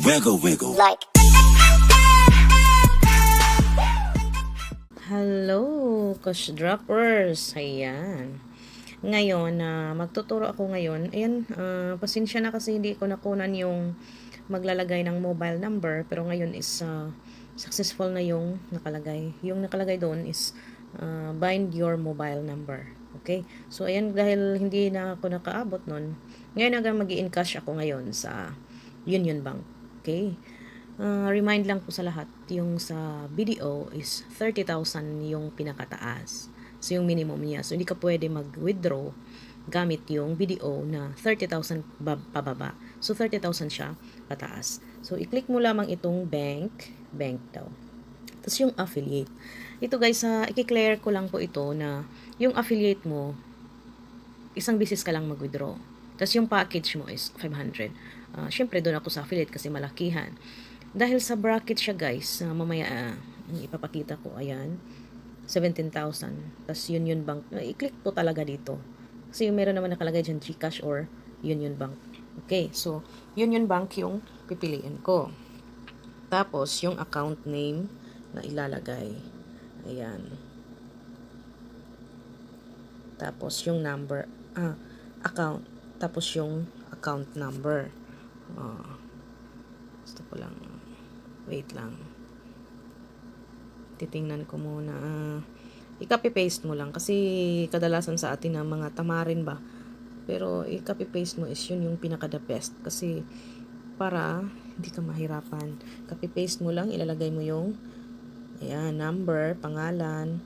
wiggle, wiggle. Like. Hello, Kush Droppers! Ayan. Ngayon, magtuturo ako ngayon. Ayan, pasensya na kasi hindi ko nakunan yung maglalagay ng mobile number. Pero ngayon is successful na yung nakalagay. Yung nakalagay doon is bind your mobile number. Okay? So, ayan, dahil hindi na ako nakaabot nun, ngayon hanggang mag-i-encash ako ngayon sa Union Bank. Okay? Remind lang po sa lahat, yung sa BDO is 30,000 yung pinakataas. So, yung minimum niya. So, hindi ka pwede mag-withdraw gamit yung BDO na 30,000 pababa. So, 30,000 siya pataas. So, i-click mo lamang itong bank daw. Tapos yung affiliate. Ito guys, i-clear ko lang po ito na yung affiliate mo, isang beses ka lang mag-withdraw. Tapos yung package mo is 500. Syempre, doon ako sa affiliate kasi malakihan. Dahil sa bracket siya guys, mamaya ipapakita ko, ayan, 17,000. Tapos Union Bank, i-click po talaga dito. Kasi meron naman nakalagay dyan GCash or Union Bank. Okay, so Union Bank yung pipiliin ko. Tapos yung account name na ilalagay. Ayan. Tapos yung number, account. Tapos yung account number. Gusto ko lang, wait lang. Titingnan ko muna. I-copy-paste mo lang. Kasi kadalasan sa atin na mga tamarin ba. Pero i-copy-paste mo is yun yung pinaka-the best. Kasi para hindi ka mahirapan. Copy-paste mo lang. Ilalagay mo yung ayan, number, pangalan,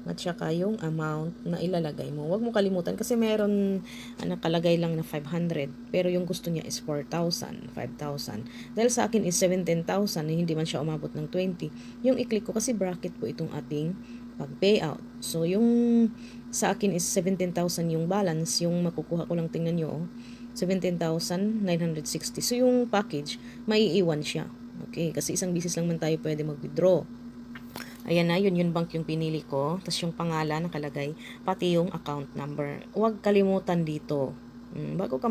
at saka yung amount na ilalagay mo. Huwag mo kalimutan kasi meron nakalagay lang na 500 pero yung gusto niya is 4,000, 5,000. Dahil sa akin is 17,000 hindi man siya umabot ng 20. Yung i-click ko kasi bracket po itong ating pag-payout. So yung sa akin is 17,000 yung balance. Yung makukuha ko lang, tingnan nyo, 17,960. So yung package, maiiwan siya. Okay, kasi isang bisis lang man tayo pwede mag-withdraw. Ayan na, Union Bank yung pinili ko. Tapos yung pangalan nakalagay, pati yung account number. Huwag kalimutan dito. Bago ka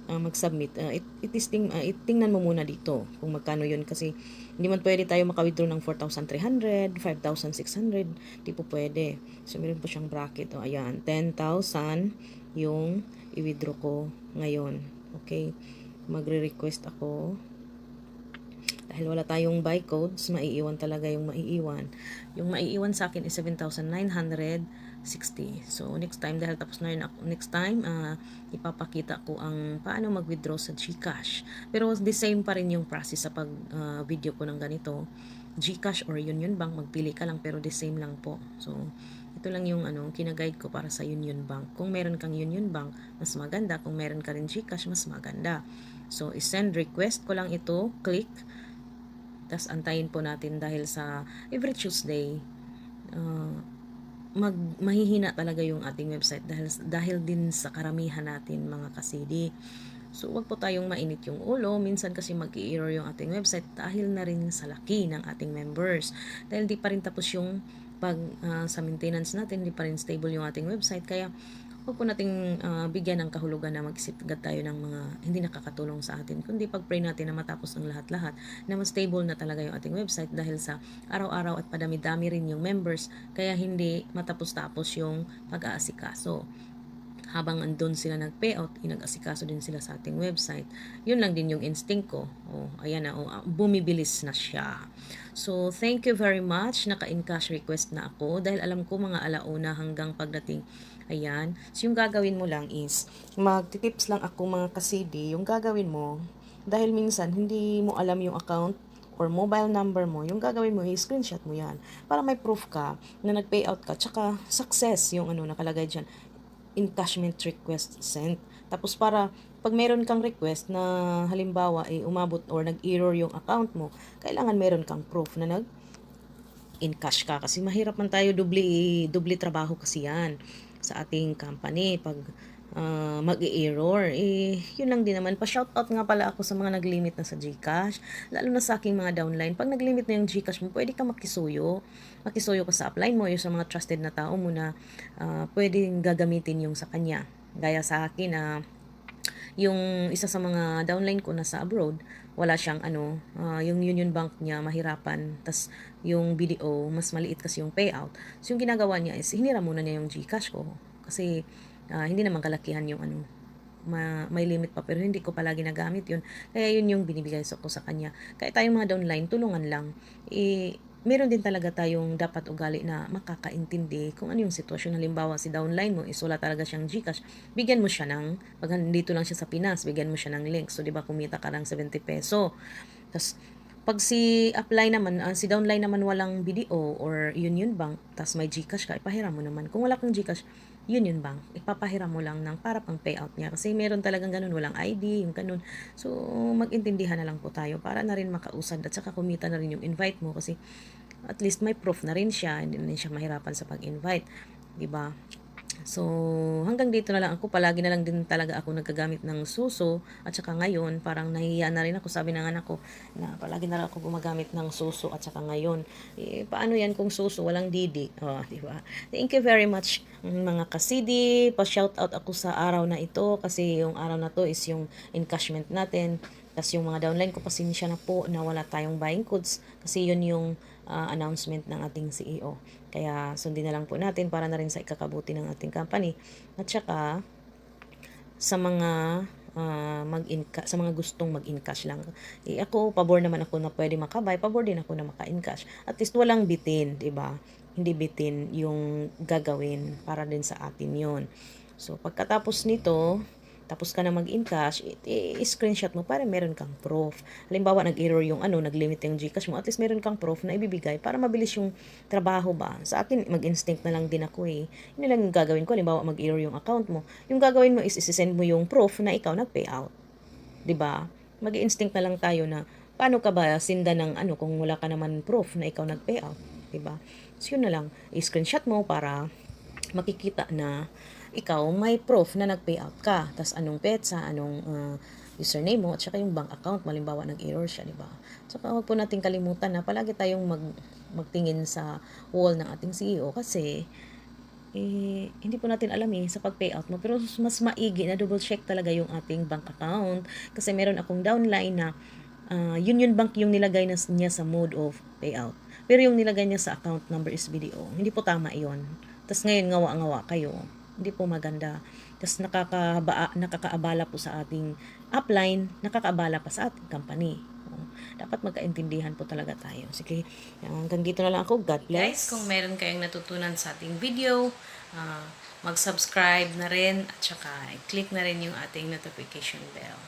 mag-submit, itingnan mo muna dito kung magkano yun. Kasi hindi man pwede tayo maka-withdraw ng 4,300, 5,600. Di po pwede. So, meron po siyang bracket. Ayan, 10,000 yung i-withdraw ko ngayon. Okay, magre-request ako. Dahil wala tayong buy codes, maiiwan talaga yung maiiwan. Yung maiiwan sa akin is 7,960. So, next time, dahil tapos na yun ako, next time, ipapakita ko ang paano mag-withdraw sa GCash. Pero the same pa rin yung process sa pag-video ko ng ganito. GCash or Union Bank, magpili ka lang pero the same lang po. So, ito lang yung kinaguide ko para sa Union Bank. Kung meron kang Union Bank, mas maganda. Kung meron ka rin GCash, mas maganda. So, isend request ko lang ito, click. Tapos antayin po natin dahil sa every Tuesday, mahihina talaga yung ating website dahil din sa karamihan natin mga kasidi. So, wag po tayong mainit yung ulo. Minsan kasi mag-i-error yung ating website dahil na rin sa laki ng ating members. Dahil di pa rin tapos yung sa maintenance natin, di pa rin stable yung ating website. Kaya, huwag po nating bigyan ng kahulugan na mag-isip agad tayo ng mga hindi nakakatulong sa atin. Kundi pag-pray natin na matapos ang lahat-lahat, na mas stable na talaga yung ating website dahil sa araw-araw at padami-dami rin yung members, kaya hindi matapos-tapos yung pag-aasikaso. Habang andun sila nag-payout, inag-asikaso din sila sa ating website. Yun lang din yung instinct ko. Ayan na, bumibilis na siya. So, thank you very much. Naka-encash request na ako dahil alam ko mga alauna hanggang pagdating. Ayan. So, yung gagawin mo lang is, magtitips lang ako mga kasidi, yung gagawin mo, dahil minsan, hindi mo alam yung account or mobile number mo, yung gagawin mo, i-screenshot mo yan. Para may proof ka na nag-payout ka, tsaka success yung nakalagay dyan. Encashment request sent. Tapos para, pag meron kang request na halimbawa, umabot or nag-error yung account mo, kailangan meron kang proof na nag-encash ka. Kasi mahirap man tayo, dubli trabaho kasi yan sa ating company pag mag-error. Yun lang din naman. Pa-shoutout nga pala ako sa mga nag-limit na sa GCash. Lalo na sa aking mga downline. Pag nag-limit na yung GCash mo, pwede ka makisuyo. Makisuyo ka sa upline mo, yung sa mga trusted na tao mo na pwedeng gagamitin yung sa kanya. Gaya sa akin yung isa sa mga downline ko nasa abroad, wala siyang yung Union Bank niya mahirapan, tas yung BDO mas maliit kasi yung payout. So yung ginagawa niya is hinira muna niya yung GCash ko kasi hindi naman kalakihan yung may limit pa, pero hindi ko palagi nagamit yun. Kaya yun yung binibigay ko sa kanya. Kaya tayong mga downline, tulungan lang. Meron din talaga tayong dapat ugali na makakaintindi kung ano yung sitwasyon. Halimbawa, si downline mo is wala talaga siyang GCash. Bigyan mo siya pag dito lang siya sa Pinas, bigyan mo siya ng link. So, di ba, kumita ka ng 70 peso. Tapos, pag si si downline naman walang BDO or Union Bank, tas may GCash ka, ipahiram mo naman. Kung wala kang GCash, Union Bank, ipapahiram mo lang ng para pang payout niya. Kasi meron talagang ganun, walang ID, yung ganun. So, mag-intindihan na lang po tayo para na rin makausad at saka kumita na rin yung invite mo kasi at least may proof na rin siya, hindi na rin siya mahirapan sa pag-invite. 'Di ba? So, hanggang dito na lang ako. Palagi na lang din talaga ako nagkagamit ng suso. At saka ngayon, parang nahihiya na rin ako. Sabi ng anak ko na palagi na lang ako gumagamit ng suso. At saka ngayon, paano yan kung suso? Walang didi. Oh, diba? Thank you very much mga kasidi. Pa-shoutout ako sa araw na ito. Kasi yung araw na to is yung encashment natin. Tapos yung mga downline ko, pasensya na po na wala tayong buying codes. Kasi yun yung announcement ng ating CEO. Kaya sundin na lang po natin para na rin sa ikakabuti ng ating company. At saka sa mga sa mga gustong mag-encash lang. Ako, pabor naman ako na pwede makabay, pabor din ako na maka-encash. At least walang bitin, 'di ba? Hindi bitin yung gagawin para din sa atin 'yon. So pagkatapos nito, tapos ka na mag-encash, i-screenshot mo para meron kang proof. Halimbawa, nag-error yung nag-limit yung GCash mo, at least meron kang proof na ibibigay para mabilis yung trabaho ba. Sa akin, mag-instinct na lang din ako eh. Yun lang yung gagawin ko. Halimbawa, mag-error yung account mo. Yung gagawin mo is isi-send mo yung proof na ikaw nag-payout. 'Di ba? Mag-instinct na lang tayo na paano ka ba sinda ng kung wala ka naman proof na ikaw nag-payout. 'Di ba? So, yun na lang. I-screenshot mo para makikita na ikaw may proof na nag-payout ka. Tapos anong petsa, anong username mo, at saka yung bank account, malimbawa nag-error siya, di ba? Saka huwag po natin kalimutan na palagi tayong magtingin sa wall ng ating CEO kasi hindi po natin alam sa pag-payout mo. Pero mas maigi na double check talaga yung ating bank account. Kasi meron akong downline na Union Bank yung nilagay niya sa mode of payout. Pero yung nilagay niya sa account number is BDO. Hindi po tama iyon. Tapos ngayon ngawa-ngawa kayo. Hindi po maganda. Tapos nakakaabala po sa ating upline, nakakaabala pa sa ating company. Dapat magkaintindihan po talaga tayo. Sige, hanggang dito na lang ako. God bless. Guys, kung meron kayong natutunan sa ating video, mag-subscribe na rin at saka i-click na rin yung ating notification bell.